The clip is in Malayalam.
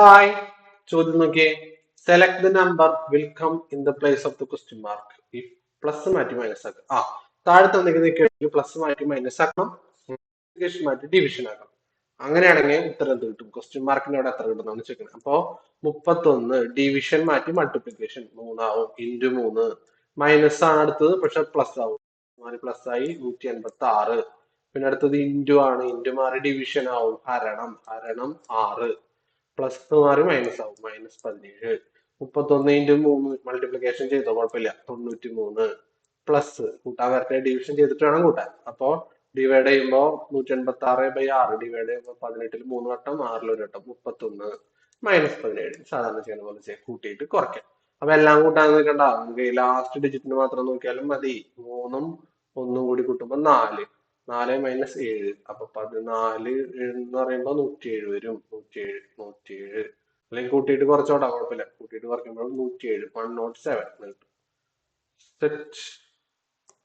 ഹായ്, ചോദ്യം നോക്കിയേ. Select the number will come in the place of the question mark if plus മാറ്റി മൈനസ് ആക്കാം. താഴെ തന്നിരിക്കുന്ന പ്ലസ് മാറ്റി മൈനസ് ആക്കണം, മാറ്റി ഡിവിഷൻ ആക്കണം. അങ്ങനെയാണെങ്കിൽ ഉത്തരം എന്ത് കിട്ടും? ക്വസ്റ്റ്യൻ മാർക്കിന്റെ അവിടെ എത്ര കിട്ടുന്നതാണ് ചോദിക്കുന്നത്. അപ്പോ 31 ഡിവിഷൻ മാറ്റി മൾട്ടിപ്ലിക്കേഷൻ 3 ആവും, ഇൻറ്റു 3 മൈനസ് ആണ് അടുത്തത്, പക്ഷെ പ്ലസ് ആവും. പ്ലസ് ആയി 186. പിന്നെ അടുത്തത് ഇൻറ്റു ആണ്, ഇൻറ്റു മാറി ഡിവിഷൻ ആവും, ഹരണം 6 പ്ലസ് മാറി മൈനസ് ആവും, -17. 31 ഇൻറ്റു 3 മൾട്ടിപ്ലിക്കേഷൻ ചെയ്തോ, കുഴപ്പമില്ല, 93 പ്ലസ് കൂട്ടാൻ വരട്ടെ, ഡിവിഷൻ ചെയ്തിട്ട് വേണം കൂട്ടാൻ. അപ്പോ ഡിവൈഡ് ചെയ്യുമ്പോൾ 186/6 ഡിവൈഡ് ചെയ്യുമ്പോൾ 18ൽ 3 വട്ടം, 6ൽ 1 വട്ടം, 31 -17. സാധാരണ ചെയ്യുന്ന പോലെ ചെയ്യാം, കൂട്ടിയിട്ട് കുറയ്ക്കാം. അപ്പൊ എല്ലാം കൂട്ടാൻ നിൽക്കണ്ട, നമുക്ക് ലാസ്റ്റ് ഡിജിറ്റിന് മാത്രം നോക്കിയാലും മതി. 3ഉം 1ഉം കൂടി കൂട്ടുമ്പോ 4, 4 - 7, അപ്പൊ 14 എന്ന് പറയുമ്പോ 107 വരും. 107 അല്ലെങ്കിൽ കൂട്ടിയിട്ട് കുറച്ചോട്ടാ, കുഴപ്പമില്ല. കൂട്ടിയിട്ട് കുറയ്ക്കുമ്പോൾ 107, 107 സെറ്റ്.